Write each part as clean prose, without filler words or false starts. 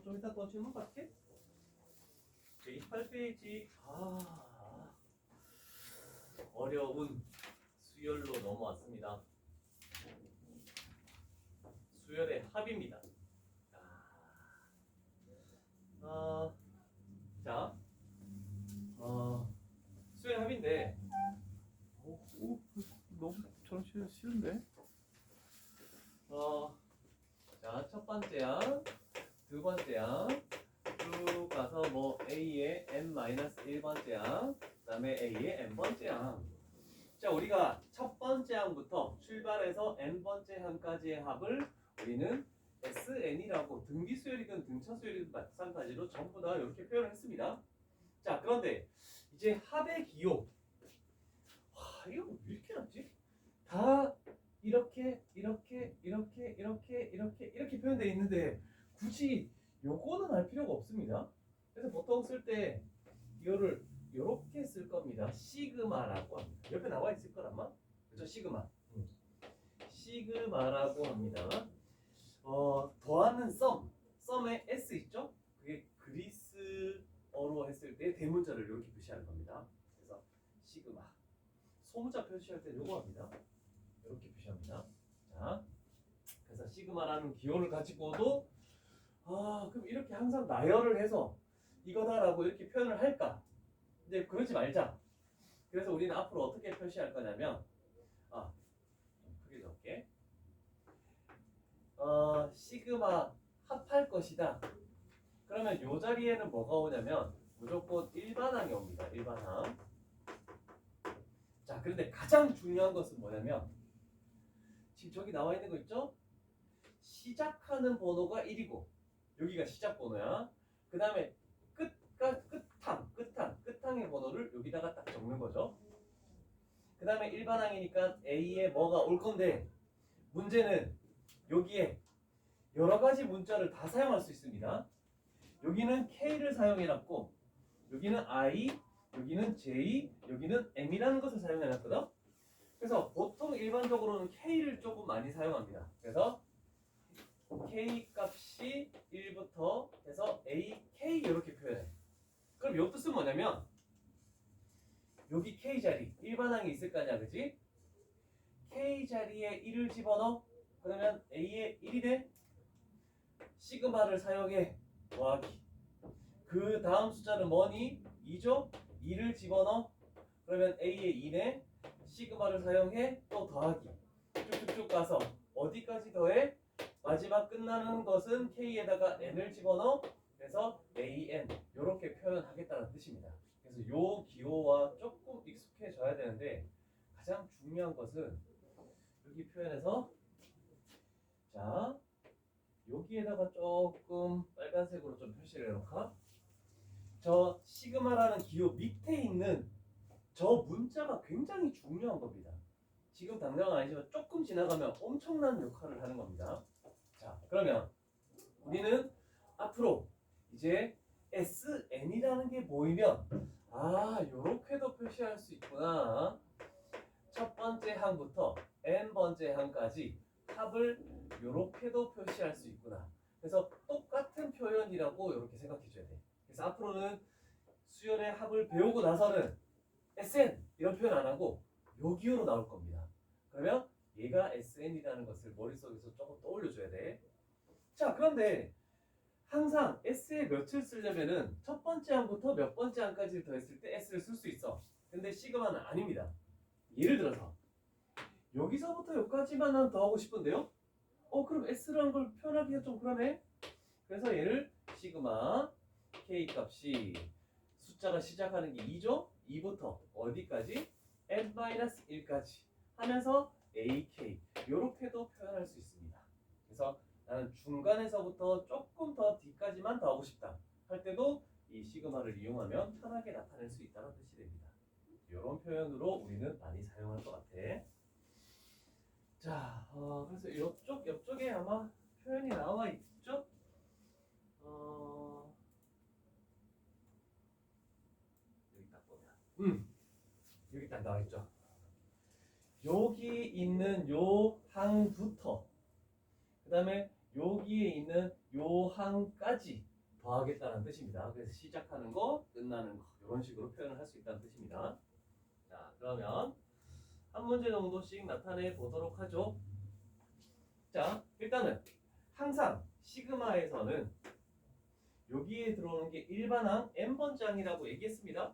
좀 이따 또 질문 받게? 28페이지. 어려운 수열로 넘어왔습니다. 수열의 합입니다. 자, 수열의 합인데, 너무 저런 싫은데? 자, 첫 번째 항, 두 번째 항, 쭉 가서 뭐 A의 n-1번째 항, 그 다음에 A의 n번째 항. 자, 우리가 첫 번째 항부터 출발해서 n번째 항까지의 합을 우리는 SN이라고 등비수열이든 등차수열이든 마찬가지로 전부 다 이렇게 표현을 했습니다. 자, 그런데 이제 합의 기호. 이거 왜 이렇게 났지? 다 이렇게 표현되어 있는데 굳이 요거는 할 필요가 없습니다. 그래서 보통 쓸 때 이거를 이렇게 쓸 겁니다. 시그마라고 합니다. 옆에 나와 있을 걸 아마? 그죠? 시그마. 시그마라고 합니다. 더하는 썸에 S 있죠? 그게 그리스어로 했을 때 대문자를 이렇게 표시하는 겁니다. 그래서 시그마. 소문자 표시할 때 요거 합니다. 이렇게 표시합니다. 자, 그래서 시그마라는 기호를 가지고도 그럼 이렇게 항상 나열을 해서 이거다라고 이렇게 표현을 할까? 근데 그러지 말자. 그래서 우리는 앞으로 어떻게 표시할 거냐면 좀 크게 적게 시그마 합할 것이다. 그러면 요 자리에는 뭐가 오냐면 무조건 일반항이 옵니다. 일반항. 자, 그런데 가장 중요한 것은 뭐냐면 지금 저기 나와 있는 거 있죠? 시작하는 번호가 1이고 여기가 시작 번호야. 그 다음에 끝항의 번호를 여기다가 딱 적는 거죠. 그 다음에 일반항이니까 A에 뭐가 올 건데 문제는 여기에 여러 가지 문자를 다 사용할 수 있습니다. 여기는 K를 사용해놨고 여기는 I, 여기는 J, 여기는 M이라는 것을 사용해놨거든. 그래서 보통 일반적으로는 K를 조금 많이 사용합니다. 그래서 K 값이 1부터 해서 AK 이렇게 표현해. 그럼 이 뜻은 뭐냐면 여기 K 자리 일반항이 있을 거 아니야, 그지? K 자리에 1을 집어넣어. 그러면 A에 1이 돼. 시그마를 사용해 더하기. 그 다음 숫자는 뭐니? 2죠? 2를 집어넣어. 그러면 A에 2네. 시그마를 사용해 또 더하기. 쭉쭉쭉 가서 어디까지 더해? 마지막 끝나는 것은 K에다가 N을 집어넣어. 그래서 AN 이렇게 표현하겠다는 뜻입니다. 그래서 요 기호와 조금 익숙해져야 되는데 가장 중요한 것은 여기 표현해서 자 여기에다가 조금 빨간색으로 좀 표시를 해놓을까? 저 시그마라는 기호 밑에 있는 저 문자가 굉장히 중요한 겁니다. 지금 당장은 아니지만 조금 지나가면 엄청난 역할을 하는 겁니다. 자, 그러면 우리는 앞으로 이제 SN이라는 게 보이면 요렇게도 표시할 수 있구나. 첫 번째 항부터 n번째 항까지 합을 요렇게도 표시할 수 있구나. 그래서 똑같은 표현이라고 이렇게 생각해 줘야 돼. 그래서 앞으로는 수열의 합을 배우고 나서는 SN 이런 표현 안 하고 요 기호로 나올 겁니다. 그러면 얘가 SN이라는 것을 머릿속에서 조금 떠올려 줘야 돼. 자, 그런데 항상 S에 몇을 쓰려면은 첫 번째 항부터 몇 번째 항까지 더했을 때 S를 쓸 수 있어. 근데 시그마는 아닙니다. 예를 들어서 여기서부터 여기까지만 난 더 하고 싶은데요? 그럼 S라는 걸 표현하기가 좀 그러네? 그래서 얘를 시그마 K 값이 숫자가 시작하는 게 2죠? 2부터 어디까지? n-1까지 하면서 AK 이렇게도 표현할 수 있습니다. 그래서 나는 중간에서부터 조금 더 뒤까지만 더 하고 싶다 할 때도 이 시그마를 이용하면 편하게 나타낼 수 있다는 뜻이 됩니다. 이런 표현으로 우리는 많이 사용할 것 같아. 자, 그래서 옆쪽에 아마 표현이 나와 있죠? 여기 딱 보면, 여기 딱 나와 있죠. 여기 있는 요 항부터, 그 다음에 여기에 있는 요 항까지 더하겠다는 뜻입니다. 그래서 시작하는 거, 끝나는 거 이런 식으로 표현을 할 수 있다는 뜻입니다. 자, 그러면 한 문제 정도씩 나타내 보도록 하죠. 자, 일단은 항상 시그마에서는 여기에 들어오는 게 일반항 n번째 항이라고 얘기했습니다.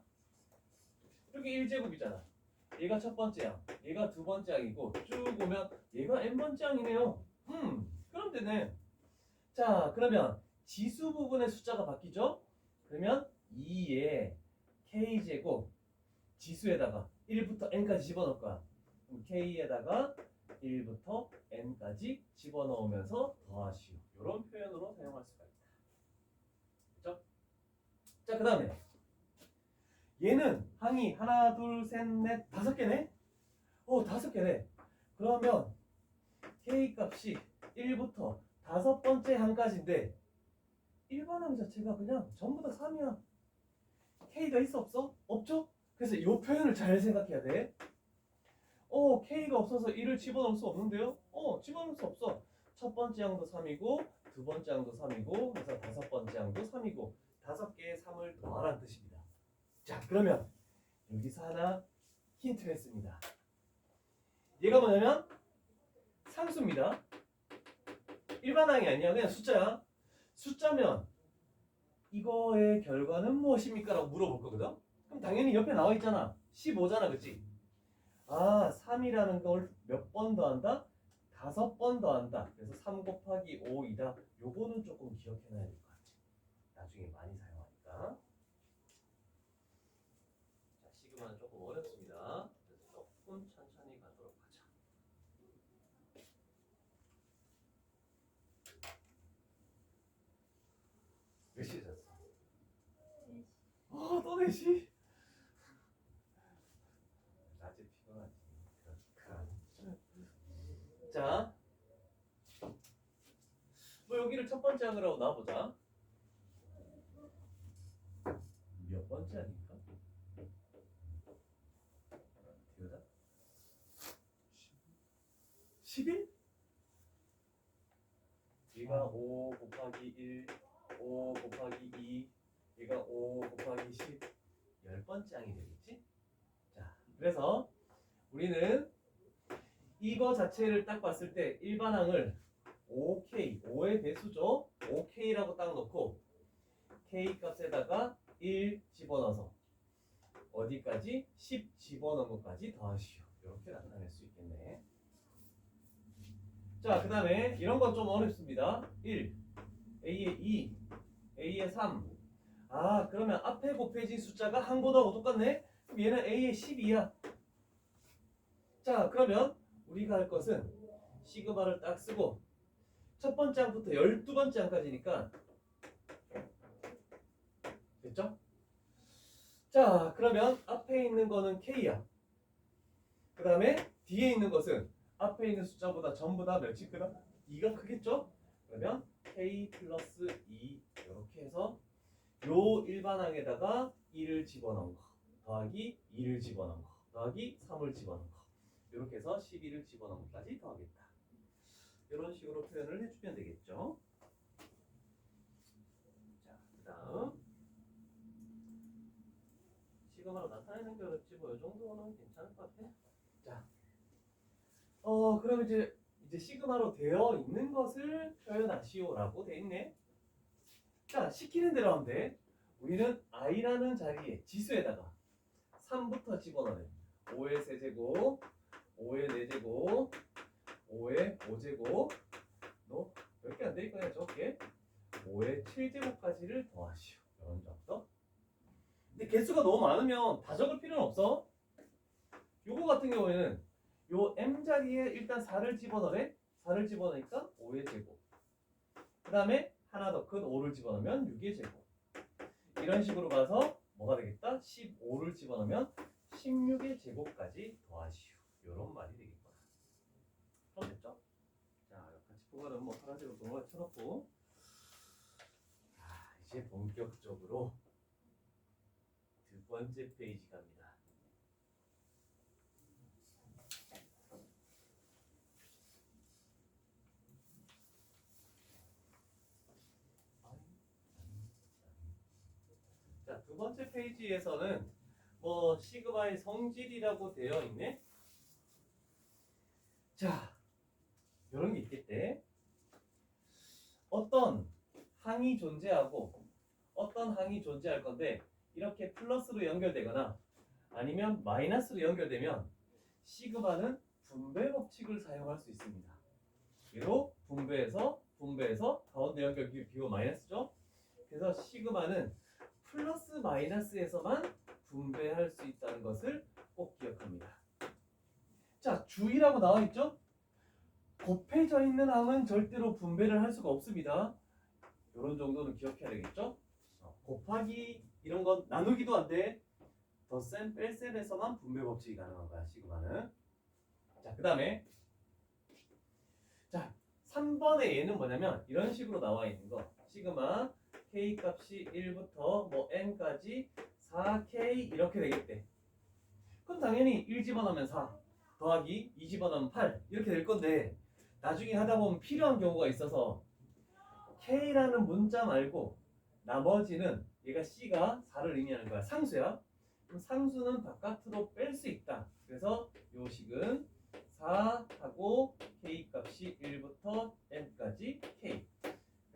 여기 1제곱이잖아. 얘가 첫 번째 항, 얘가 두 번째 항이고 쭉 보면 얘가 n번째 항이네요. 그럼 되네. 자, 그러면 지수 부분의 숫자가 바뀌죠? 그러면 2의 k제곱 지수에다가 1부터 n까지 집어넣을 거야. 그럼 k에다가 1부터 n까지 집어넣으면서 더하시오. 이런 표현으로 사용할 수가 있다. 그렇죠? 자, 그 다음에 얘는 항이 하나, 둘, 셋, 넷, 다섯 개네? 다섯 개네. 그러면 k 값이 1부터 다섯 번째 항까지인데 일반항 자체가 그냥 전부 다 3이야. k가 있어 없어? 없죠? 그래서 이 표현을 잘 생각해야 돼. k가 없어서 1을 집어넣을 수 없는데요? 집어넣을 수 없어. 첫 번째 항도 3이고 두 번째 항도 3이고 그래서 다섯 번째 항도 3이고 다섯 개의 3을 더하라는 뜻입니다. 자, 그러면 여기서 하나 힌트를 했습니다. 얘가 뭐냐면 상수입니다. 일반항이 아니야. 그냥 숫자야. 숫자면 이거의 결과는 무엇입니까? 라고 물어볼 거거든. 그럼 당연히 옆에 나와 있잖아. 15잖아. 그치? 3이라는 걸 몇 번 더한다? 5번 더한다. 그래서 3 곱하기 5이다. 요거는 조금 기억해놔야 될 것 같아. 나중에 많이 사용하니까. 자, 시그마는 조금 어렵습니다. 그래서 조금 천천히 가도록 하자. 몇 시에 잤어? 또 4시? 낮에 피곤하지. 자, 뭐 여기를 첫 번째 항으로 놔보자. 몇 번째 항일까? 디오다? 11? 얘가 5 곱하기 1, 5 곱하기 2, 얘가 5 곱하기 10, 10번째 항이 되겠지? 자, 그래서 우리는 이거 자체를 딱 봤을 때 일반항을 5K, 5의 배수죠? 5K라고 딱 놓고 K 값에다가 1 집어넣어서 어디까지? 10 집어넣은 것까지 더하시오. 이렇게 나타낼 수 있겠네. 자, 그 다음에 이런 건 좀 어렵습니다. 1, A의 2, A의 3. 그러면 앞에 곱해진 숫자가 한 거하고 똑같네? 그럼 얘는 A의 12야. 자, 그러면 우리가 할 것은 시그마를 딱 쓰고 첫 번째 항부터 12번째 항까지니까 됐죠? 자, 그러면 앞에 있는 거는 K야. 그 다음에 뒤에 있는 것은 앞에 있는 숫자보다 전부 다 몇이 크다? 2가 크겠죠? 그러면 K 플러스 2 이렇게 해서 요 일반항에다가 1을 집어넣은 거 더하기 2를 집어넣은 거 더하기 3을 집어넣은 거 이렇게 해서 12를 집어넣은 것까지 더하겠다. 이런 식으로 표현을 해주면 되겠죠. 자, 그 다음 시그마로 나타내는 게 어렵지 뭐 이 정도는 괜찮을 것 같아. 자, 그럼 이제 시그마로 되어 있는 것을 표현하시오라고 돼 있네. 자, 시키는 대로 하면 돼. 우리는 i라는 자리에 지수에다가 3부터 집어넣네. 5의 세제곱, 5의 4제곱, 5의 5제곱, 너 몇 개 안 될 거야 저게? 5의 7제곱까지를 더하시오. 이런 정도. 근데 개수가 너무 많으면 다 적을 필요는 없어. 요거 같은 경우에는 요 m 자리에 일단 4를 집어넣으래. 4를 집어넣으니까 5의 제곱. 그 다음에 하나 더 큰 5를 집어넣으면 6의 제곱. 이런 식으로 가서 뭐가 되겠다? 15를 집어넣으면 16의 제곱까지 더하시오. 이런 말이 되겠구나. 그럼 됐죠? 자, 같이 보고는 뭐 하나씩으로 동그랗게 쳐놓고 이제 본격적으로 두 번째 페이지 갑니다. 두 번째 페이지에서는 뭐 시그마의 성질이라고 되어 있네. 자, 이런 게 있겠대. 어떤 항이 존재하고 어떤 항이 존재할 건데 이렇게 플러스로 연결되거나 아니면 마이너스로 연결되면 시그마는 분배 법칙을 사용할 수 있습니다. 얘로 분배해서 가운데 연결 비호 마이너스죠. 그래서 시그마는 플러스 마이너스에서만 분배할 수 있다는 것을 꼭 기억합니다. 자, 주의라고 나와 있죠? 곱해져 있는 항은 절대로 분배를 할 수가 없습니다. 이런 정도는 기억해야 되겠죠? 곱하기 이런 건 나누기도 안 돼. 덧셈 뺄셈에서만 분배 법칙이 가능한 거야, 시그마는. 자, 그 다음에 자, 3번의 얘는 뭐냐면 이런 식으로 나와 있는 거. 시그마 k 값이 1부터 뭐 n까지 4k 이렇게 되겠대. 그럼 당연히 1 집어넣으면 4 더하기 2 집어넣으면 8 이렇게 될 건데 나중에 하다 보면 필요한 경우가 있어서 k라는 문자 말고 나머지는 얘가 c가 4를 의미하는 거야. 상수야. 그럼 상수는 바깥으로 뺄 수 있다. 그래서 요 식은 4하고 k 값이 1부터 n까지 k.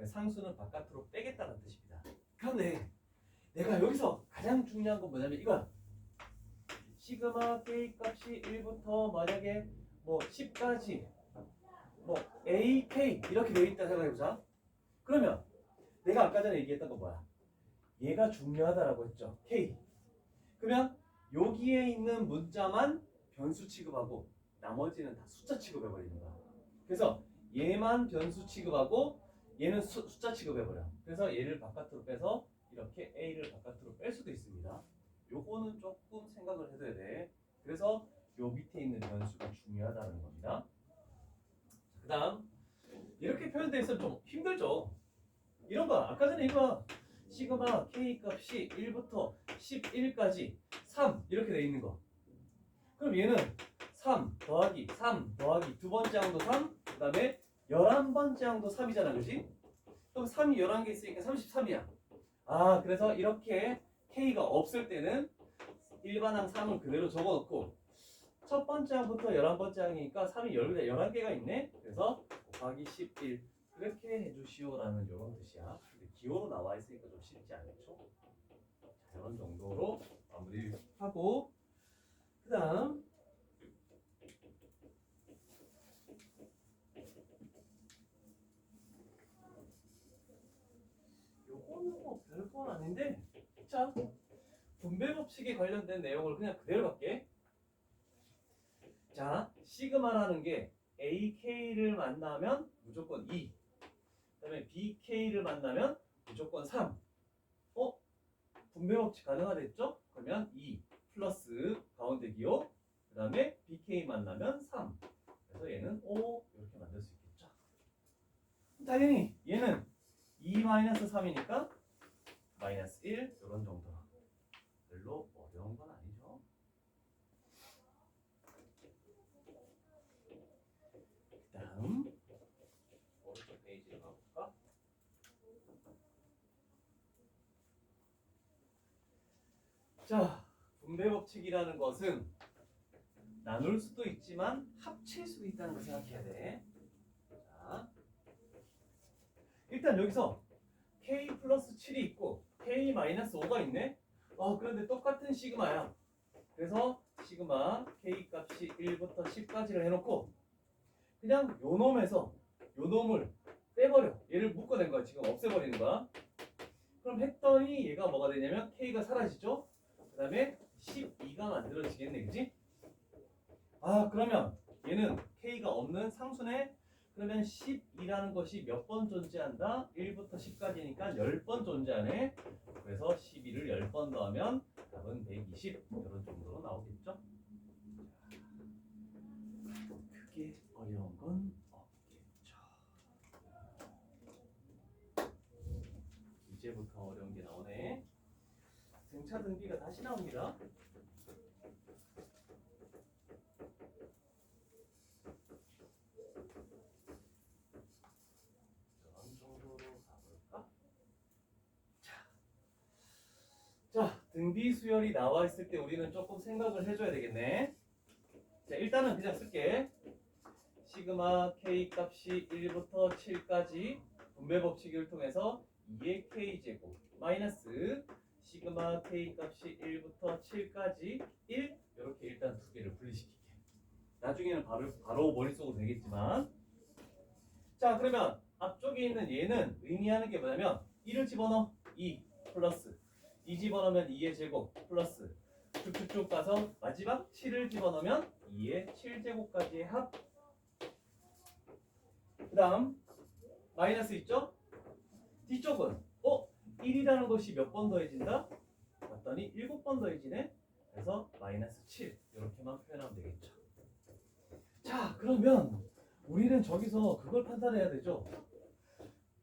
상수는 바깥으로 빼겠다는 뜻입니다. 그런데 내가 여기서 가장 중요한 건 뭐냐면 이거야. 시그마 k 값이 1부터 만약에 뭐 10까지 뭐 AK 이렇게 되어 있다 생각해보자. 그러면 내가 아까 전에 얘기했던 건 뭐야? 얘가 중요하다라고 했죠. K. 그러면 여기에 있는 문자만 변수 취급하고 나머지는 다 숫자 취급해버리는 거야. 그래서 얘만 변수 취급하고 얘는 숫자 취급해버려. 그래서 얘를 바깥으로 빼서 이렇게 A를 바깥으로 뺄 수도 있습니다. 요거는 조금 생각을 해둬야 돼. 그래서 요 밑에 있는 변수가 중요하다는 겁니다. 그 다음 이렇게 표현되어 있으면 좀 힘들죠. 이런 거 아까 전에 이거 시그마 k 값이 1부터 11까지 3 이렇게 돼 있는 거. 그럼 얘는 3 더하기 3 더하기 두 번째 항도 3 그 다음에 11번째 항도 3이잖아, 그렇지? 그럼 3이 11개 있으니까 33이야. 아, 그래서 이렇게 k가 없을 때는 일반항 3을 그대로 적어놓고 첫 번째 항부터 11번째 항이니까 3이 11개가 있네. 그래서 곱하기 11 이렇게 해주시오라는 이런 뜻이야. 근데 기호로 나와 있으니까 좀 쉽지 않죠? 자, 이런 정도로 마무리하고 그 다음 요거는 뭐 별건 아닌데 자, 분배 법칙에 관련된 내용을 그냥 그대로 갈게. 자, 시그마라는 게 AK를 만나면 무조건 2. 그 다음에 BK를 만나면 무조건 3. 분배 법칙 가능하겠죠? 그러면 2 플러스 가운데 기호 그 다음에 BK 만나면 3. 그래서 얘는 5 이렇게 만들 수 있겠죠? 당연히 얘는 2-3이니까 마이너스 1 이런 정도. 별로 어려운 건 아니죠. 그 다음 오른쪽 페이지로 가볼까? 자, 분배 법칙이라는 것은 나눌 수도 있지만 합칠 수도 있다는 걸 생각해야 돼. 자, 일단 여기서 k 플러스 7이 있고 k 마이너스 5가 있네. 그런데 똑같은 시그마야. 그래서 시그마 k 값이 1부터 10까지를 해놓고 그냥 요 놈에서 요 놈을 빼버려. 얘를 묶어낸 거야. 지금 없애버리는 거야. 그럼 했더니 얘가 뭐가 되냐면 k가 사라지죠. 그 다음에 12가 만들어지겠네, 그지? 그러면 얘는 k가 없는 상수네. 그러면 12라는 것이 몇 번 존재한다? 1부터 10까지니까 10번 존재하네. 그래서 12를 10번 더하면 답은 120 이런 정도로 나오겠죠? 크게 어려운 건 없겠죠. 이제부터 어려운 게 나오네. 등차 등비가 다시 나옵니다. 이런 정도로 가볼까? 자, 등비 수열이 나와 있을 때 우리는 조금 생각을 해줘야 되겠네. 자, 일단은 그냥 쓸게. 시그마 k 값이 1부터 7까지 분배 법칙을 통해서 2의 k제곱 마이너스 시그마 k 값이 1부터 7까지 1 이렇게 일단 두 개를 분리시킬게. 나중에는 바로 머릿속으로 되겠지만, 자 그러면 앞쪽에 있는 얘는 의미하는 게 뭐냐면 1을 집어넣어 2 플러스 2 집어넣으면 2의 제곱 플러스 쭉쭉쭉 가서 마지막 7을 집어넣으면 2의 7제곱까지의 합. 그 다음 마이너스 있죠? 뒤쪽은 1이라는 것이 몇 번 더해진다? 봤더니 7번 더해지네. 그래서 마이너스 7 이렇게만 표현하면 되겠죠. 자 그러면 우리는 저기서 그걸 판단해야 되죠.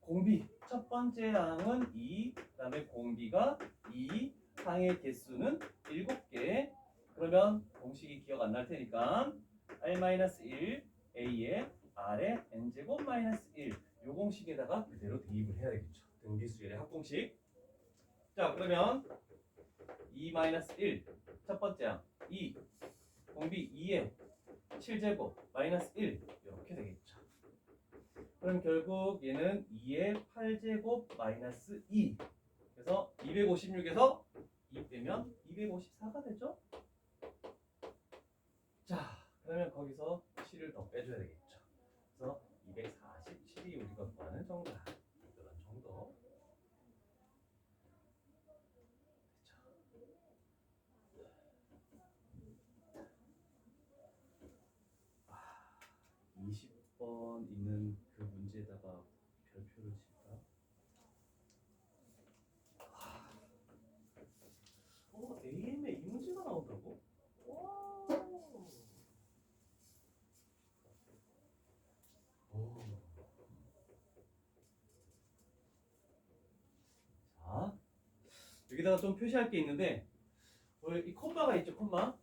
공비 첫 번째 항은 2, 그 다음에 공비가 2, 항의 개수는 7개. 그러면 공식이 기억 안 날 테니까 r-1 a의 r의 n제곱 마이너스 1 요 공식에다가 그대로 대입을 해야 되겠죠. 등비수열의 합공식. 자 그러면 2-1 첫 번째 항 2 공비 2의 7제곱 마이너스 1 이렇게 되겠죠. 그럼 결국 얘는 2의 8제곱 마이너스 2. 그래서 256에서 2 빼면 254가 되죠. 자 그러면 거기서 7을 더 빼줘야 되겠죠. 그래서 247이 우리가 구하는 정답. 이런 정도. 아, 20번 있는 그 문제에다가 별표를 칠까? AM에 이 문제가 나온다고? 와. 오. 자, 여기다가 좀 표시할 게 있는데, 이 콤마가 있죠, 콤마.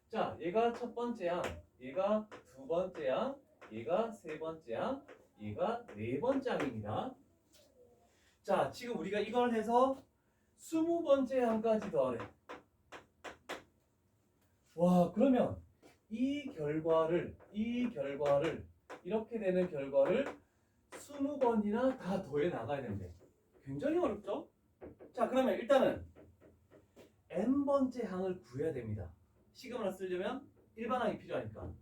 자, 얘가 첫 번째 항, 얘가 두 번째 항, 얘가 세 번째 항, 얘가 네 번째 항입니다. 자, 지금 우리가 이걸 해서 20번째 항까지 더하래. 와, 그러면 이 결과를 이렇게 되는 결과를 20번이나 다 더해 나가야 되는데 굉장히 어렵죠? 자, 그러면 일단은 n번째 항을 구해야 됩니다. 시그마를 쓰려면 일반항이 필요하니까.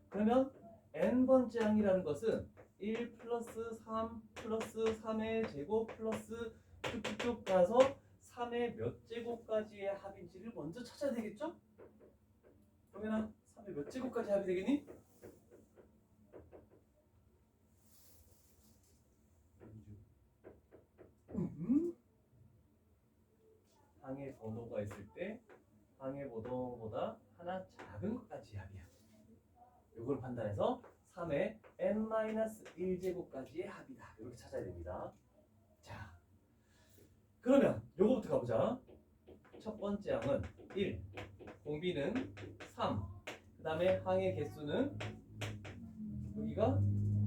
그러면 n번째 항이라는 것은 1 플러스 3 플러스 3의 제곱 플러스 쭉쭉쭉 가서 3의 몇 제곱까지의 합인지를 먼저 찾아야 되겠죠? 그러면 3의 몇 제곱까지 합이 되겠니? 항의 번호가 있을 때 항의 번호보다 하나 작은 것까지 합이야. 이걸 판단해서 3의 n-1제곱까지의 합이다. 이렇게 찾아야 됩니다. 자, 그러면 요거부터 가보자. 첫 번째 항은 1, 공비는 3, 그 다음에 항의 개수는 여기가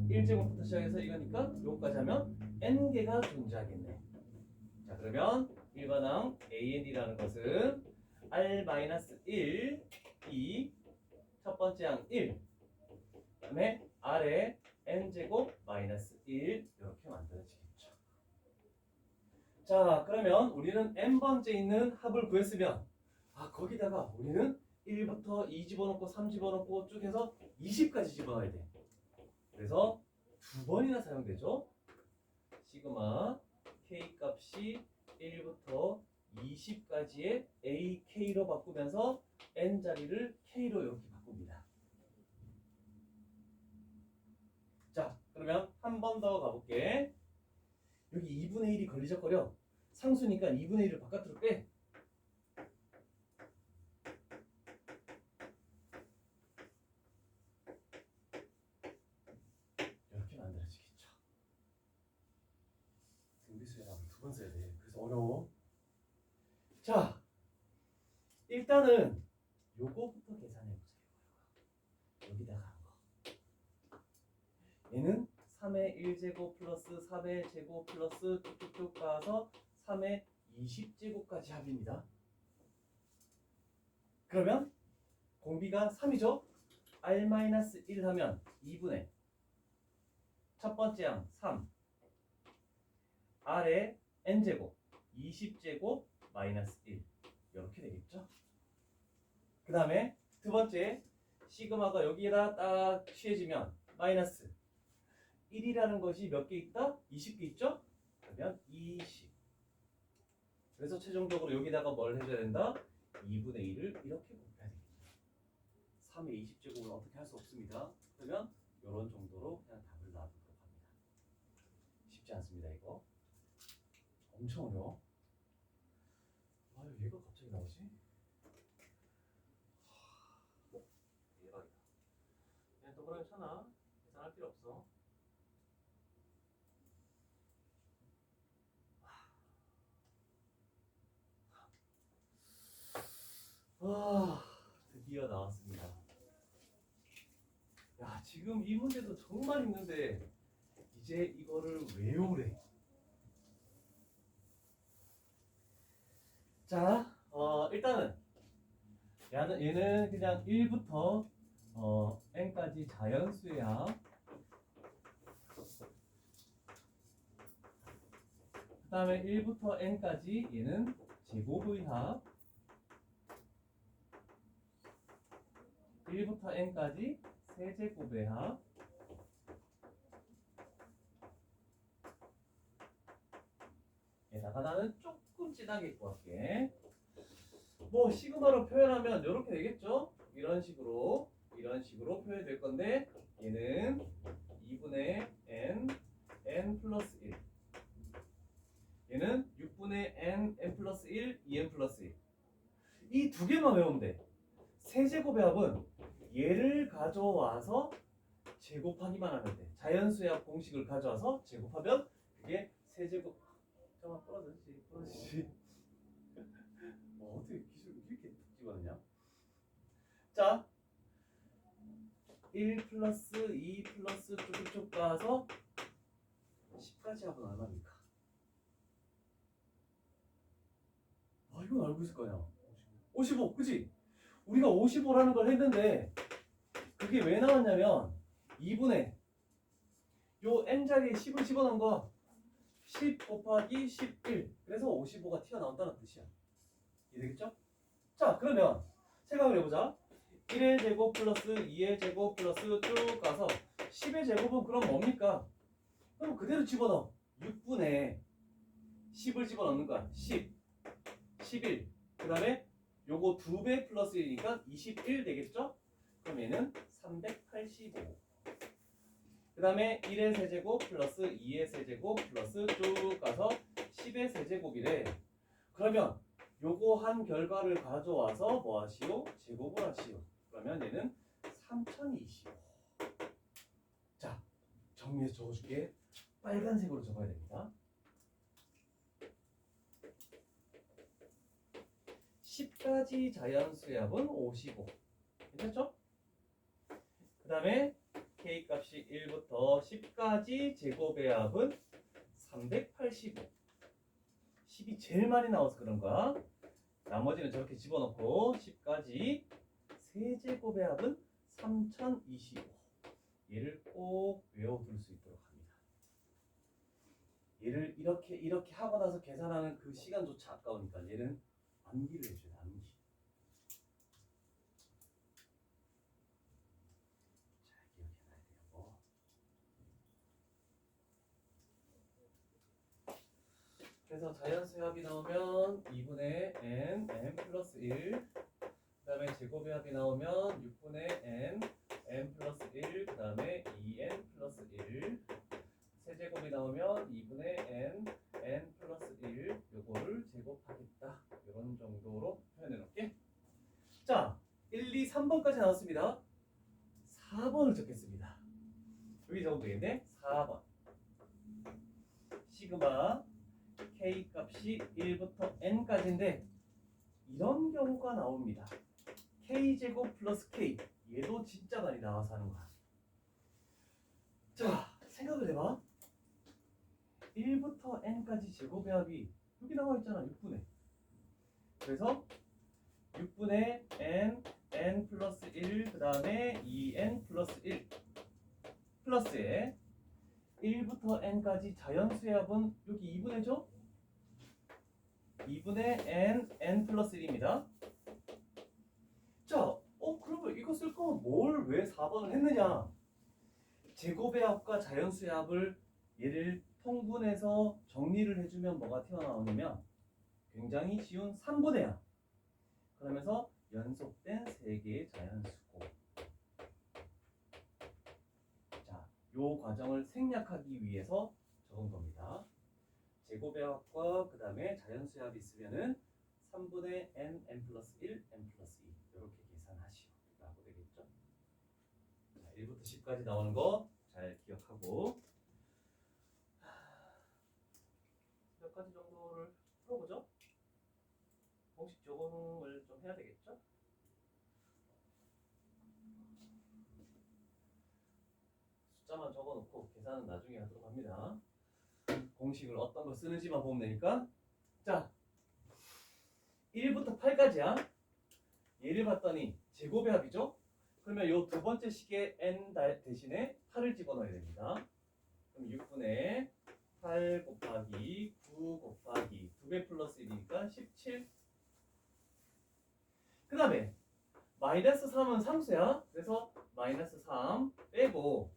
1제곱부터 시작해서 이거니까 요거까지 하면 n개가 존재하겠네. 자, 그러면 일반항 AN이라는 것은 R-1, 2, 첫 번째 항 1, 그 다음에 R의 n제곱 마이너스 1 이렇게 만들어지겠죠. 자, 그러면 우리는 n번째 있는 합을 구했으면 거기다가 우리는 1부터 2 집어넣고 3 집어넣고 쭉 해서 20까지 집어넣어야 돼. 그래서 두 번이나 사용되죠. 시그마 k 값이 1부터 20까지의 AK로 바꾸면서 N 자리를 K로 이렇게 바꿉니다. 자, 그러면 한 번 더 가볼게. 여기 2분의 1이 걸리적거려. 상수니까 2분의 1을 바깥으로 빼. 이렇게 만들어지겠죠. 등비수열하고 두 번 써야 돼. 그래서 어려워. 자, 일단은 요거부터 계산해보자. 여기다가 한 거. 얘는 3의 1제곱 플러스 3의 제곱 플러스 쭉쭉쭉 가서 3의 20제곱까지 합입니다. 그러면 공비가 3이죠? R-1 하면 2분의 첫 번째 항 3 R의 n제곱 20제곱 마이너스 1 이렇게 되겠죠? 그 다음에 두 번째 시그마가 여기에다 딱 취해지면 마이너스 1이라는 것이 몇 개 있다? 20개 있죠? 그러면 20. 그래서 최종적으로 여기다가 뭘 해줘야 된다? 2분의 1을 이렇게 곱해야 되겠다. 3의 20제곱을 어떻게 할 수 없습니다. 그러면 이런 정도로 그냥 답을 놔두도록 합니다. 쉽지 않습니다 이거. 엄청 어려워. 아유 얘가 갑자기 나오지? 대박이다. 그냥 또 그러면 쳐놔. 계산할 필요 없어. 드디어 나왔습니다. 야, 지금 이 문제도 정말 힘든데 이제 이거를 외우래. 자, 일단은 얘는 그냥 1부터 n까지 자연수야. 그 다음에 1부터 n까지 얘는 제곱의 합. 1부터 n까지 세제곱의 합. 에다가 나는 조금 진하게 구할게. 뭐 시그마로 표현하면 이렇게 되겠죠? 이런 식으로 표현될 건데 얘는 2분의 n 플러스 1. 얘는 6분의 n 플러스 1, 2n 플러스 1. 이 두 개만 외우면 돼. 세제곱의 합은 얘를 가져와서 제곱하기만 하면 돼. 자연수의 공식을 가져와서 제곱하면 그게 세제곱. 잠깐만 부러지지. 어떻게 기술 이렇게 툭 집어넣냐? 자, 1 플러스 2 플러스 쭉쭉 가서 10까지 합은 얼마입니까? 이건 알고 있을 거야. 55, 그치? 우리가 55라는 걸 했는데 그게 왜 나왔냐면 2분의 요 n자리에 10을 집어넣은 거 10 곱하기 11. 그래서 55가 튀어나온다는 뜻이야. 이해되겠죠? 자, 그러면 생각을 해보자. 1의 제곱 플러스 2의 제곱 플러스 쭉 가서 10의 제곱은 그럼 뭡니까? 그럼 그대로 집어넣어. 6분의 10을 집어넣는 거야. 10, 11. 그 다음에 요거 2배 플러스 1이니까 21 되겠죠? 그럼 얘는 385. 그 다음에 1의 세제곱 플러스 2의 세제곱 플러스 쭉 가서 10의 세제곱이래. 그러면 요거 한 결과를 가져와서 뭐 하시오? 제곱을 하시오. 그러면 얘는 3025. 자, 정리해서 적어줄게. 빨간색으로 적어야 됩니다. 10까지 자연수의 합은 55. 괜찮죠? 그 다음에 K값이 1부터 10까지 제곱의 합은 385. 10이 제일 많이 나와서 그런가? 나머지는 저렇게 집어넣고 10까지 세제곱의 합은 3025. 얘를 꼭 외워둘 수 있도록 합니다. 얘를 이렇게 하고 나서 계산하는 그 시간조차 아까우니까 얘는 암기를 해줘야 돼, 암기. 자, 기억해놔야 돼요. 그래서 자연수의 합이 나오면 2분의 n 플러스 1. 그 다음에 제곱의 합이 나오면 6분의 n 플러스 1. 그 다음에 2n 플러스 1. 세제곱이 나오면 2분의 n 플러스 1. 요거를 제곱하겠다. 이런 정도로 표현해 놓을게. 자, 1, 2, 3번까지 나왔습니다. 4번을 적겠습니다. 여기 적어도 되겠네. 4번. 시그마 K 값이 1부터 n까지인데 이런 경우가 나옵니다. K제곱 플러스 K. 얘도 진짜 많이 나와서 하는 거야. 자, 생각을 해봐. 1부터 n까지 제곱의 합이 여기 나와 있잖아. 6분의. 그래서 6분의 n 플러스 1 그 다음에 2n 플러스 1 플러스에 1부터 n까지 자연수의 합은 여기 2분의죠? 2분의 n 플러스 1입니다. 자, 그러면 이거 쓸 거면 뭘 왜 4번을 했느냐? 제곱의 합과 자연수의 합을 얘를 통분해서 정리를 해주면 뭐가 튀어나오냐면 굉장히 쉬운 3분의 합. 그러면서 연속된 3개의 자연수고. 자, 요 과정을 생략하기 위해서 적은 겁니다. 제곱의 합과 그 다음에 자연수의 합이 있으면은 3분의 n 플러스 1, n 플러스 2 이렇게 계산하시오 라고 되겠죠. 자, 1부터 10까지 나오는 거 잘 기억하고 몇 가지 정도를 풀어보죠. 공식 적응을 좀 해야 되겠죠. 숫자만 적어놓고 계산은 나중에 하도록 합니다. 공식을 어떤 거 쓰는지만 보면 되니까. 자, 1부터 8까지야. 얘를 봤더니 제곱의 합이죠. 그러면 요 두 번째 식에 n 대신에 8을 집어넣어야 됩니다. 그럼 6분의 8 곱하기 9 곱하기 2배 플러스 1이니까 17. 그 다음에 마이너스 3은 상수야. 그래서 마이너스 3 빼고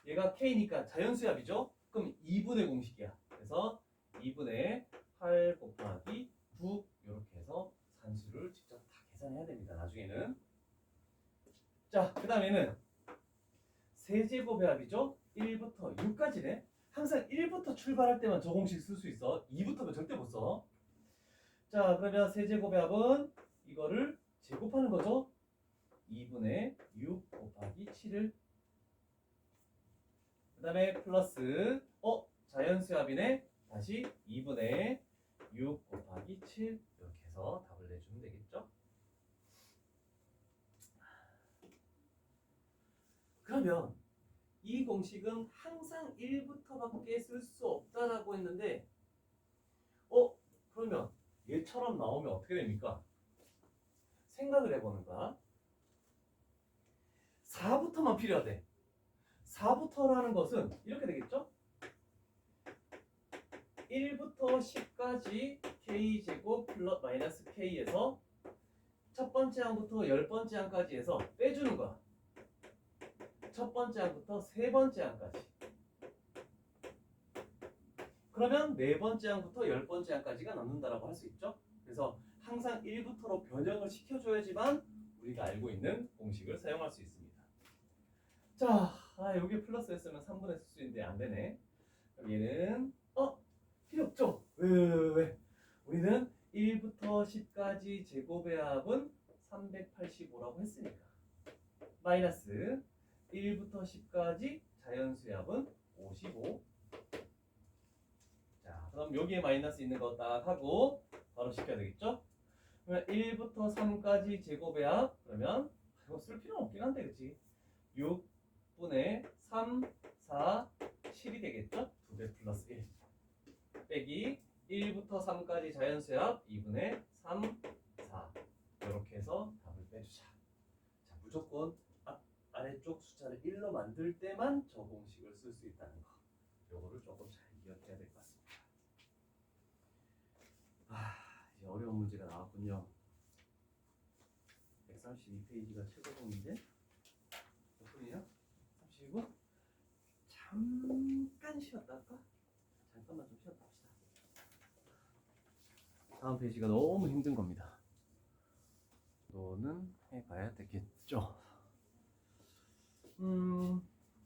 얘가 k니까 자연수의 합이죠. 그럼 2분의 공식이야. 그래서 2분의 8 곱하기 9 이렇게 해서 산수를 직접 다 계산해야 됩니다. 나중에는. 자, 그 다음에는 세제곱의 합이죠. 1부터 6까지네. 항상 1부터 출발할 때만 저 공식 쓸 수 있어. 2부터는 절대 못 써. 자, 그러면 세제곱의 합은 이거를 제곱하는 거죠. 2분의 6 곱하기 7을 그 다음에 플러스 자연수의 합이네. 다시 2분의 6 곱하기 7 이렇게 해서 답을 내주면 되겠죠. 그러면 이 공식은 항상 1부터밖에 쓸 수 없다라고 했는데 그러면 얘처럼 나오면 어떻게 됩니까? 생각을 해보는 거야. 4부터만 필요하대. 4부터라는 것은 이렇게 되겠죠? 1부터 10까지 k제곱 플러스 마이너스 k에서 첫 번째 항부터 10번째 항까지 해서 빼주는 거야. 첫 번째 항부터 세 번째 항까지. 그러면 네 번째 항부터 10번째 항까지가 남는다라고 할 수 있죠. 그래서 항상 1부터로 변형을 시켜줘야지만 우리가 알고 있는 공식을 사용할 수 있습니다. 자, 여기 플러스 했으면 3분의 쓸 수 있는데 안 되네. 그럼 얘는 필요 없죠. 왜? 우리는 1부터 10까지 제곱의 합은 385라고 했으니까. 마이너스 1부터 10까지 자연수의 합은 55. 자, 그럼 여기에 마이너스 있는 거 딱 하고 바로 시켜야 되겠죠? 그러면 1부터 3까지 제곱의 합 그러면 이거 쓸 필요는 없긴 한데 그치? 6분의 3, 4, 7이 되겠죠? 2배 플러스 1 빼기 1부터 3까지 자연수의 합 2분의 3, 4 이렇게 해서 답을 빼주자. 자, 무조건 아래쪽 숫자를 1로 만들 때만 저 공식을 쓸 수 있다는 거. 요거를 조금 잘 기억해야 될 것 같습니다. 이제 어려운 문제가 나왔군요. 132페이지가 최고봉인데 몇 분이냐? 32분? 잠깐 쉬었다 할까? 잠깐만 좀 쉬었다 합시다. 다음 페이지가 너무 힘든 겁니다. 너는 해봐야 되겠죠.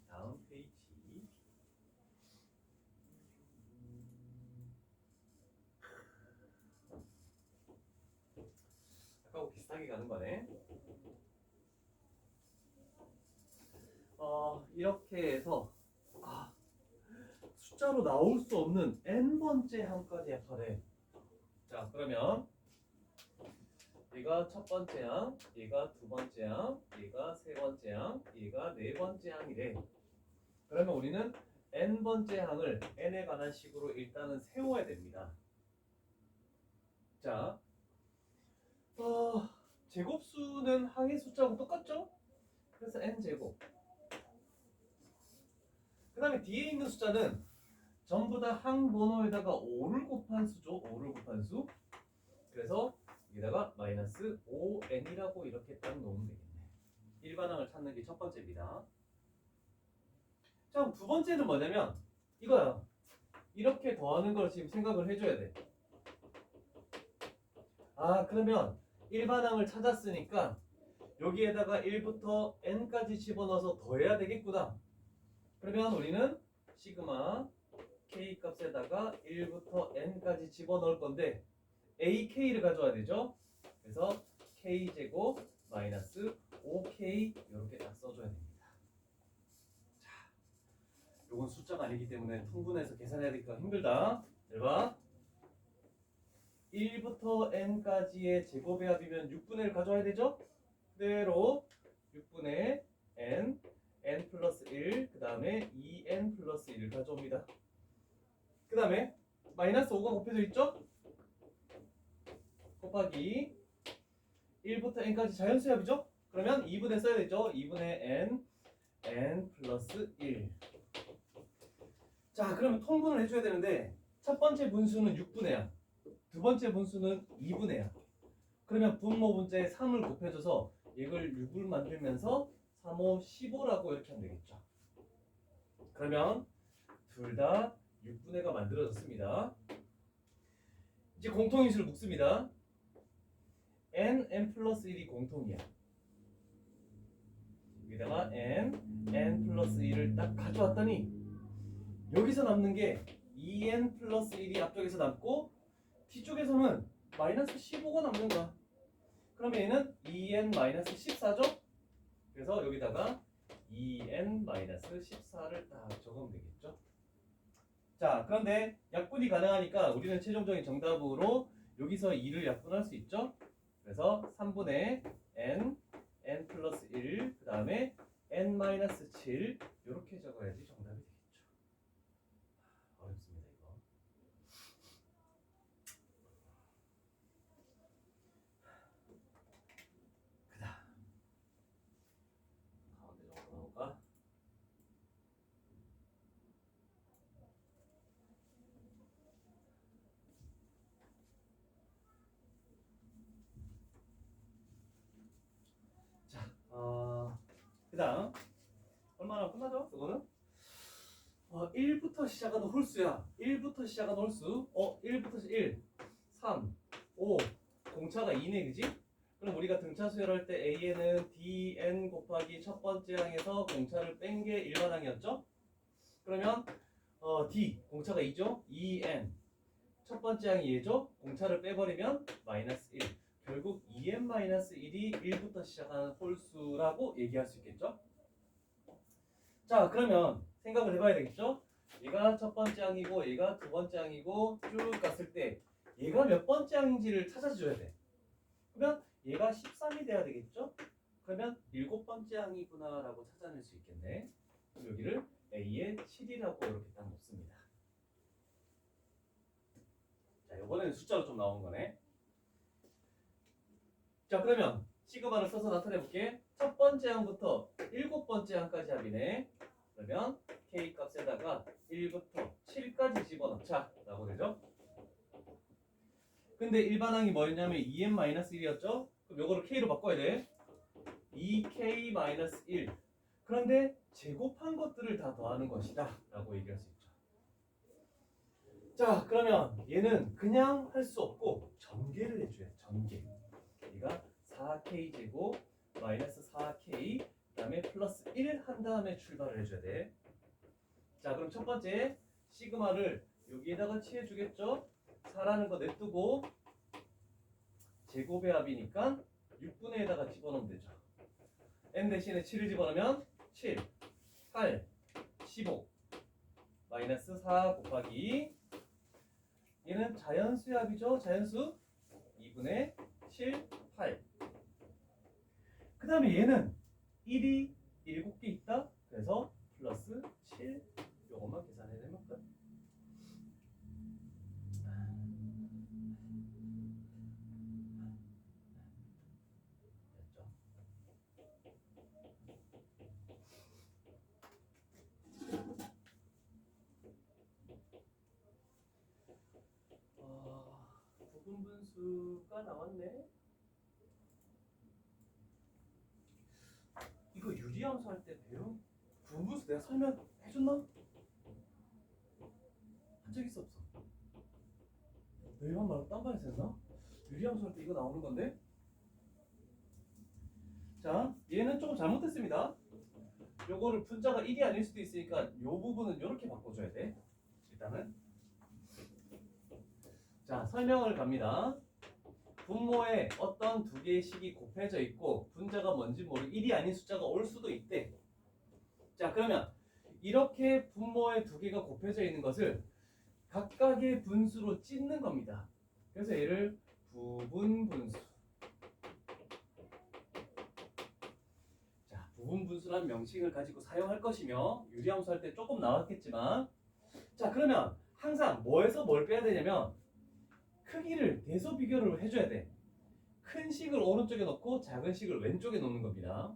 다음 페이지. 아까하고 비슷하게 가는 거네. 이렇게 해서 숫자로 나올 수 없는 n번째 항까지 합하래. 자, 그러면 얘가 첫 번째 항, 얘가 두 번째 항, 얘가 세 번째 항, 얘가 네 번째 항이래. 그러면 우리는 n번째 항을 n에 관한 식으로 일단은 세워야 됩니다. 자, 제곱수는 항의 숫자하고 똑같죠? 그래서 n제곱. 그 다음에 뒤에 있는 숫자는 전부 다 항번호에다가 5를 곱한 수죠. 5를 곱한 수. 그래서 여기다가 마이너스 5n이라고 이렇게 딱 놓으면 되겠네. 일반항을 찾는 게 첫 번째입니다. 자, 그럼 두 번째는 뭐냐면 이거야. 이렇게 더하는 걸 지금 생각을 해줘야 돼. 아, 그러면 일반항을 찾았으니까 여기에다가 1부터 n까지 집어넣어서 더해야 되겠구나. 그러면 우리는 시그마 k 값에다가 1부터 n까지 집어넣을 건데 ak를 가져와야 되죠. 그래서 k제곱 마이너스 5k 이렇게 딱 써줘야 됩니다. 자, 요건 숫자가 아니기 때문에 통분해서 계산해야 되니까 힘들다. 잘 봐. 1부터 n까지의 제곱의 합이면 6분의 1 가져와야 되죠? 그대로 6분의 n, n 플러스 1, 그 다음에 2n 플러스 1을 가져옵니다. 그 다음에 마이너스 5가 곱해져 있죠? 곱하기 1부터 n까지 자연수합이죠? 그러면 2분의 써야 되죠? 2분의 n, n 플러스 1. 자, 그러면 통분을 해줘야 되는데 첫 번째 분수는 6분의야. 두 번째 분수는 2분의야. 그러면 분모 분자에 3을 곱해줘서 이걸 6을 만들면서 3, 5, 15라고 이렇게 하면 되겠죠. 그러면 둘 다 6분의가 만들어졌습니다. 이제 공통인수를 묻습니다. n 플러스 1이 공통이야. 여기다가 n 플러스 1을 딱 가져왔더니 여기서 남는 게 2n 플러스 1이 앞쪽에서 남고 뒤쪽에서는 마이너스 15가 남는 거야. 그러면 얘는 2n 마이너스 14죠? 그래서 여기다가 2n 마이너스 14를 딱 적으면 되겠죠? 자, 그런데 약분이 가능하니까 우리는 최종적인 정답으로 여기서 2를 약분할 수 있죠? 그래서 3분의 n 플러스 1, 그 다음에 n 마이너스 7 이렇게 적어야지 정답이 되겠죠. 어렵습니다 이거. 그다음 가운데 정도 나올까? 자, 그다음 얼마나 끝나죠? 이거는 1부터 시작하는 홀수야. 1부터 시작하는 홀수. 1부터 1, 3, 5. 공차가 2네, 그지? 그럼 우리가 등차 수열할 때 A에는 dn 곱하기 첫 번째 항에서 공차를 뺀 게 일반항이었죠? 그러면 d 공차가 2죠? 2n 첫 번째 항이 얘죠? 공차를 빼버리면 마이너스 1. 결국 2n 마이너스 1이 1부터 시작하는 홀수라고 얘기할 수 있겠죠? 자, 그러면 생각을 해봐야 되겠죠? 얘가 첫 번째 항이고 얘가 두 번째 항이고 쭉 갔을 때 얘가 몇 번째 항인지를 찾아줘야 돼. 그러면 얘가 13이 돼야 되겠죠? 그러면 7번째 항이구나 라고 찾아낼 수 있겠네. 그럼 여기를 A의 7이라고 이렇게 딱 놓습니다. 자, 이번에는 숫자로 좀 나온 거네. 자, 그러면 시그마를 써서 나타내 볼게. 첫 번째 항부터 7번째 항까지 합이네. 그러면 K 값에다가 1부터 7까지 집어넣자 라고 되죠. 근데 일반항이 뭐였냐면 2n-1이었죠. 그럼 요거를 K로 바꿔야 돼. 2K-1. 그런데 제곱한 것들을 다 더하는 것이다 라고 얘기할 수 있죠. 자, 그러면 얘는 그냥 할 수 없고 전개를 해줘야 돼. 전개. 얘가 4K 제곱 마이너스 4K 그 다음에 플러스 1 한 다음에 출발을 해줘야 돼. 자, 그럼 첫 번째 시그마를 여기에다가 취해주겠죠. 4라는 거 냅두고 제곱의 합이니까 6분의 1에다가 집어넣으면 되죠. n 대신에 7을 집어넣으면 7, 8, 15 마이너스 4 곱하기 얘는 자연수의 합이죠. 자연수 2분의 7, 8. 그 다음에 얘는 1이 7개 있다. 그래서 플러스 7 요것만 계산해내면 끝. 부분분수가 나왔네. 이거 유리함수 할 때 배운 부분분수 내가 설명해줬나? 한 적 있어 없어? 너희만 말고 딴 반에서 했나? 유리함수 할 때 이거 나오는 건데? 자, 얘는 조금 잘못됐습니다. 요거를 분자가 1이 아닐 수도 있으니까 요 부분은 이렇게 바꿔줘야 돼. 일단은 자, 설명을 갑니다. 분모에 어떤 두 개의 식이 곱해져 있고 분자가 뭔지 모르고 1이 아닌 숫자가 올 수도 있대. 자, 그러면 이렇게 분모에 두 개가 곱해져 있는 것을 각각의 분수로 찢는 겁니다. 그래서 얘를 부분분수. 자, 부분분수라는 명칭을 가지고 사용할 것이며 유리함수 할 때 조금 나왔겠지만, 자, 그러면 항상 뭐에서 뭘 빼야 되냐면 크기를 대소 비교를 해줘야 돼. 큰 식을 오른쪽에 놓고 작은 식을 왼쪽에 놓는 겁니다.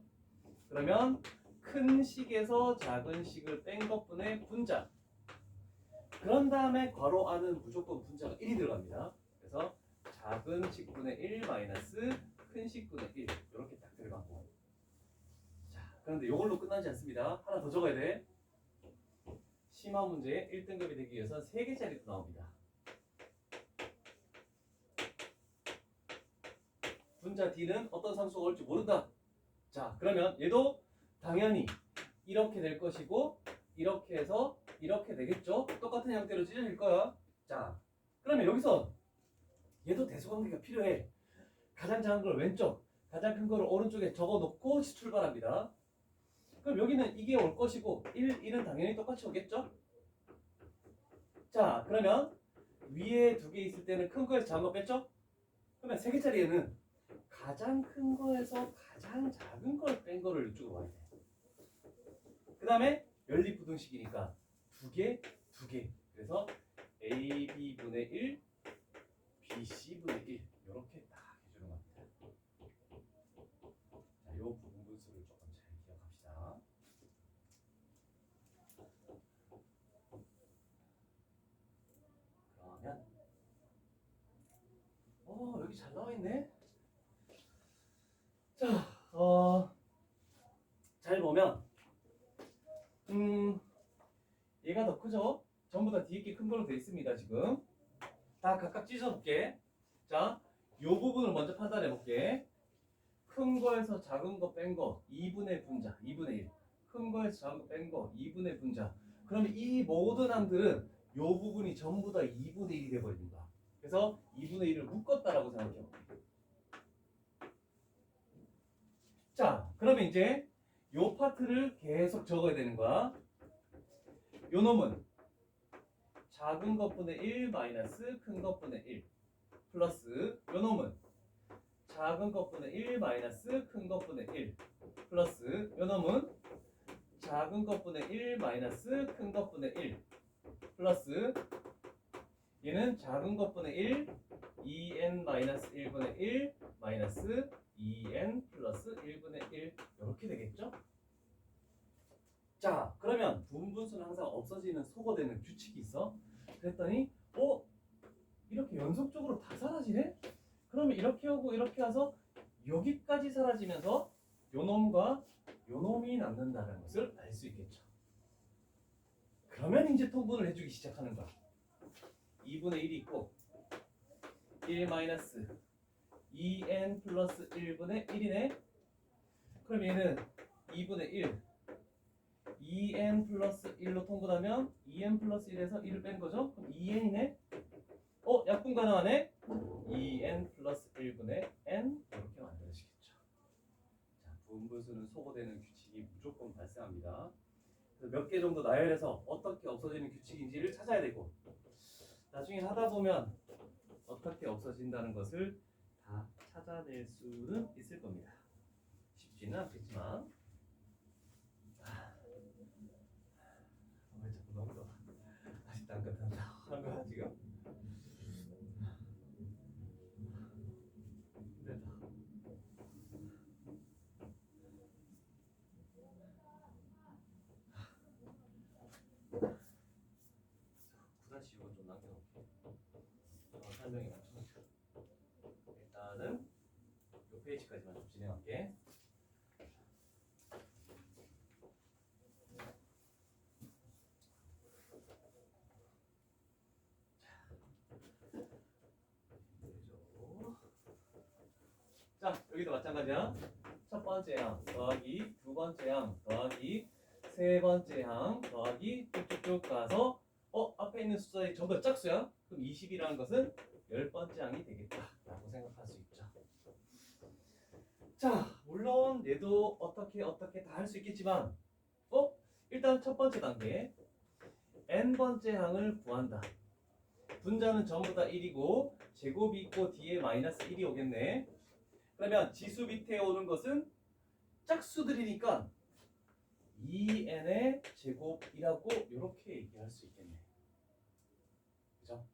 그러면 큰 식에서 작은 식을 뺀 것분의 분자. 그런 다음에 괄호 안은 무조건 분자가 1이 들어갑니다. 그래서 작은 식분의 1 마이너스 큰 식분의 1 이렇게 딱 들어가고. 자, 그런데 이걸로 끝나지 않습니다. 하나 더 적어야 돼. 심화 문제에 1등급이 되기 위해서 3개짜리도 나옵니다. 분자 D는 어떤 상수가 올지 모른다. 자, 그러면 얘도 당연히 이렇게 될 것이고 이렇게 해서 이렇게 되겠죠? 똑같은 형태로 찢어질 거야. 자, 그러면 여기서 얘도 대소관계가 필요해. 가장 작은 걸 왼쪽, 가장 큰 거를 오른쪽에 적어놓고 출발합니다. 그럼 여기는 이게 올 것이고 1은 당연히 똑같이 오겠죠? 자, 그러면 위에 두 개 있을 때는 큰 거에서 작은 거 뺐죠? 그러면 3개짜리에는 가장 큰 거에서 가장 작은 걸 뺀 거를 이쪽으로 와야 돼. 그 다음에 연립부등식이니까 두 개. 그래서 AB분의 1, BC분의 1 이렇게 딱 해주는 겁니다. 자, 요 부분분수를 조금 잘 기억합시다. 그러면 여기 잘 나와 있네. 자, 잘 보면 얘가 더 크죠? 전부 다 뒤에 게 큰 걸로 되어 있습니다. 지금 다 각각 찢어볼게. 자, 요 부분을 먼저 판단해 볼게. 큰 거에서 작은 거 뺀 거 2분의 분자 2분의 1. 큰 거에서 작은 거 뺀 거 2분의 분자. 그러면 이 모든 함들은 요 부분이 전부 다 2분의 1이 돼버리는 거야. 그래서 2분의 1을 묶었다라고 생각해 볼게. 자, 그러면 이제 요 파트를 계속 적어야 되는 거야. 요 놈은 작은 것분의 1 마이너스 큰 것분의 1 플러스 요 놈은 작은 것분의 1 마이너스 큰 것분의 1 플러스 요 놈은 작은 것분의 1 마이너스 큰 것분의 1 플러스 얘는 작은 것분의 1 2n 마이너스 1분의 1 마이너스 2n 플러스 1분의 1 이렇게 되겠죠? 자, 그러면 부분분수는 항상 없어지는 소거되는 규칙이 있어. 그랬더니 이렇게 연속적으로 다 사라지네? 그러면 이렇게 오고 이렇게 와서 여기까지 사라지면서 요 놈과 요 놈이 남는다는 것을 알 수 있겠죠. 그러면 이제 통분을 해주기 시작하는 거야. 2분의 1이 있고 1 마이너스 2n 플러스 1분의 1이네. 그럼 얘는 2분의 1 2n 플러스 1로 통분하면 2n 플러스 1에서 1을 뺀 거죠? 그럼 2n이네? 약분 가능하네? 2n 플러스 1분의 n 이렇게 만들어지겠죠. 자, 부분분수는 소거되는 규칙이 무조건 발생합니다. 몇 개 정도 나열해서 어떻게 없어지는 규칙인지를 찾아야 되고 나중에 하다 보면 어떻게 없어진다는 것을 다 찾아낼 수는 있을 겁니다. 쉽지는 않겠지만 왜 자꾸 너무 더 아직도 안 끝난다 하는 거야 지금? 됐다. 9-6은 좀 남겨놓을게. 설명이 엄청 여기도 마찬가지야. 첫 번째 항 더하기 두 번째 항 더하기 세 번째 항 더하기 쭉쭉쭉 가서 앞에 있는 숫자들이 전부 다 짝수야. 그럼 20이라는 것은 10번째 항이 되겠다라고 생각할 수 있죠. 자, 물론 얘도 어떻게 다 할 수 있겠지만 일단 첫 번째 단계 n번째 항을 구한다. 분자는 전부 다 1이고 제곱이 있고 뒤에 마이너스 1이 오겠네. 그러면 지수 밑에 오는 것은 짝수들이니까 2n의 제곱이라고 이렇게 얘기할 수 있겠네. 그죠?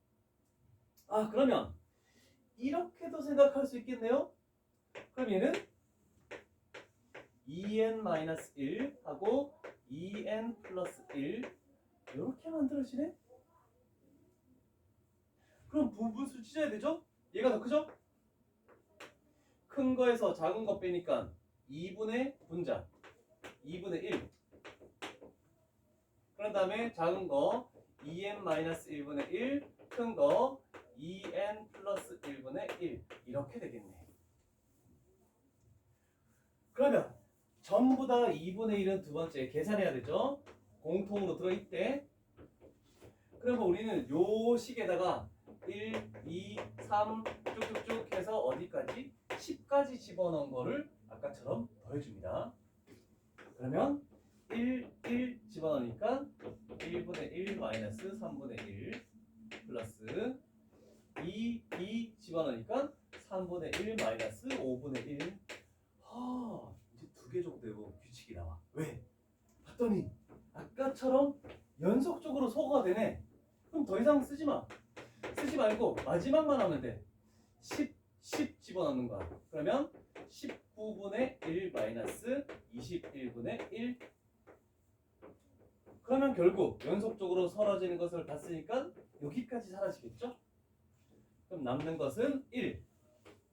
아, 그러면 이렇게도 생각할 수 있겠네요. 그럼 얘는 2n-1 하고 2n 플러스 1 이렇게 만들어지네. 그럼 분수 찢어야 되죠? 얘가 더 크죠? 큰 거에서 작은 거 빼니까 2분의 분자 2분의 1. 그런 다음에 작은 거 2n-1분의 1, 큰 거 2n 플러스 1분의 1 이렇게 되겠네. 그러면 전부 다 2분의 1은 두 번째 계산해야 되죠? 공통으로 들어있대. 그러면 우리는 요 식에다가 1, 2, 3 쭉쭉쭉 해서 어디까지? 10까지 집어넣은 거를 아까처럼 더해줍니다. 그러면 1, 1 집어넣으니까 1분의 1 마이너스 3분의 1 플러스 2, 2 집어넣으니까 3분의 1 마이너스 5분의 1. 이제 두 개 정도 규칙이 나와. 왜? 봤더니 아까처럼 연속적으로 소거가 되네. 그럼 더 이상 쓰지 마. 쓰지 말고 마지막만 하면 돼. 10 집어넣는 거야. 그러면 19분의 1 마이너스 21분의 1. 그러면 결국 연속적으로 사라지는 것을 봤으니까 여기까지 사라지겠죠? 그럼 남는 것은 1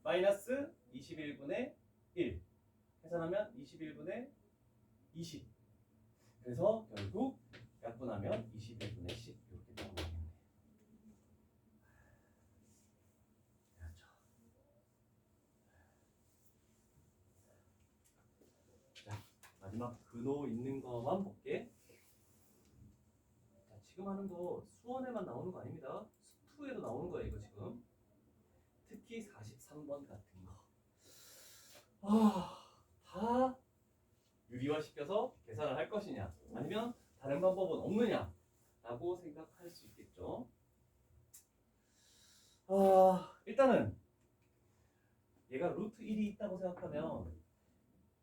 마이너스 21분의 1. 계산하면 21분의 20. 그래서 결국 약분하면 21분의 10 이렇게 나오겠네. 그렇죠. 자, 마지막 근호 있는 것만 볼게. 자, 지금 하는 거 수원에만 나오는 거 아닙니다. 수투에도 나오는 거예요, 이거 지금. 특히 43번 같은 거. 다 유리화시켜서 계산을 할 것이냐 아니면 다른 방법은 없느냐 라고 생각할 수 있겠죠. 일단은 얘가 루트 1이 있다고 생각하면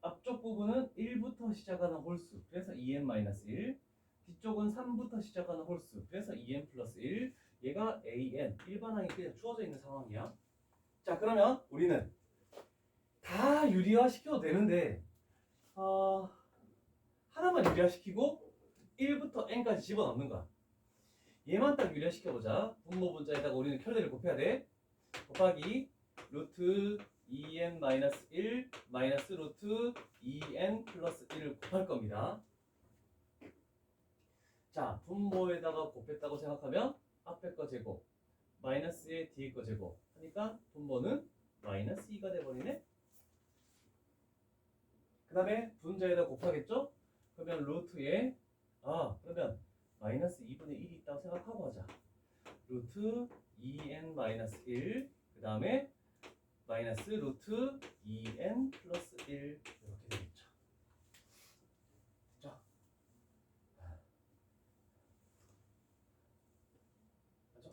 앞쪽 부분은 1부터 시작하는 홀수 그래서 2n-1, 뒤쪽은 3부터 시작하는 홀수 그래서 2n 플러스 1. 얘가 an 일반항이 그냥 주어져 있는 상황이야. 자, 그러면 우리는 다 유리화 시켜도 되는데 하나만 유리화시키고 1부터 n까지 집어넣는 거야. 얘만 딱 유리화시켜보자. 분모 분자에다가 우리는 켤레를 곱해야 돼. 곱하기 루트 2n-1 마이너스 루트 2n 플러스 1을 곱할 겁니다. 자, 분모에다가 곱했다고 생각하면 앞에 거 제곱 마이너스에 뒤에 거 제곱 하니까 분모는 마이너스 2가 돼버리네. 그 다음에 분자에다 곱하겠죠? 그러면 루트에 그러면 마이너스 2분의 1이 있다고 생각하고 하자. 루트 2n-1 그 다음에 마이너스 루트 2n 플러스 1 이렇게 되겠죠. 자,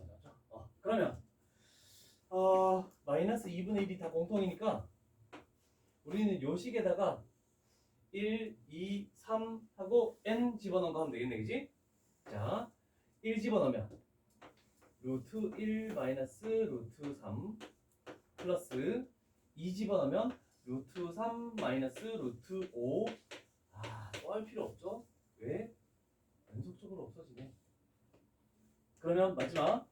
맞죠. 그러면 마이너스 2분의 1이 다 공통이니까 우리는 요 식에다가 1, 2, 3 하고 n 집어넣은 거 하면 되겠네, 그지? 자, 1 집어넣으면 루트 1 마이너스 루트 3 플러스 2 집어넣으면 루트 3 마이너스 루트 5. 또 할 필요 없죠? 왜? 연속적으로 없어지네. 그러면 마지막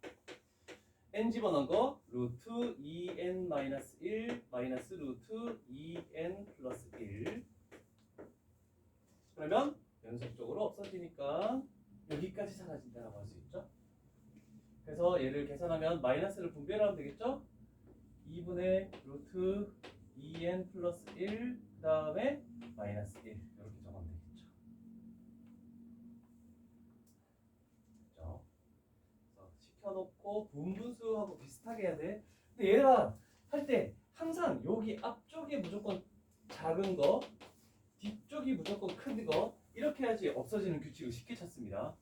n 집어넣은 거 루트 2n 마이너스 1 마이너스 루트 2n 플러스 1. 그러면 연속적으로 없어지니까 여기까지 사라진다고 할 수 있죠. 그래서 얘를 계산하면 마이너스를 분배하면 되겠죠. 2분의 루트 2n 플러스 1, 그 다음에 마이너스 1 이렇게 적으면 되겠죠. 그죠? 그래서 시켜놓고 분분수하고 비슷하게 해야 돼. 근데 얘가 할 때 항상 여기 앞쪽이 무조건 작은 거, 뒤쪽이 무조건 큰 거 이렇게 해야지 없어지는 규칙을 쉽게 찾습니다.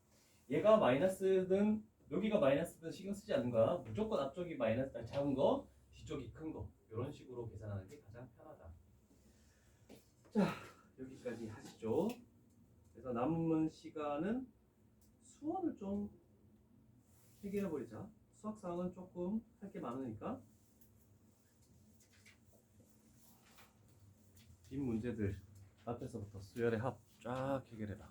얘가 마이너스든 여기가 마이너스든 신경 쓰지 않는 거야. 무조건 앞쪽이 마이너스 작은 거, 뒤쪽이 큰 거 이런 식으로 계산하는 게 가장 편하다. 자, 여기까지 하시죠. 그래서 남은 시간은 수원을 좀 해결해 버리자. 수학 사항은 조금 할 게 많으니까. 빈 문제들 앞에서부터 수열의 합 쫙 해결해라.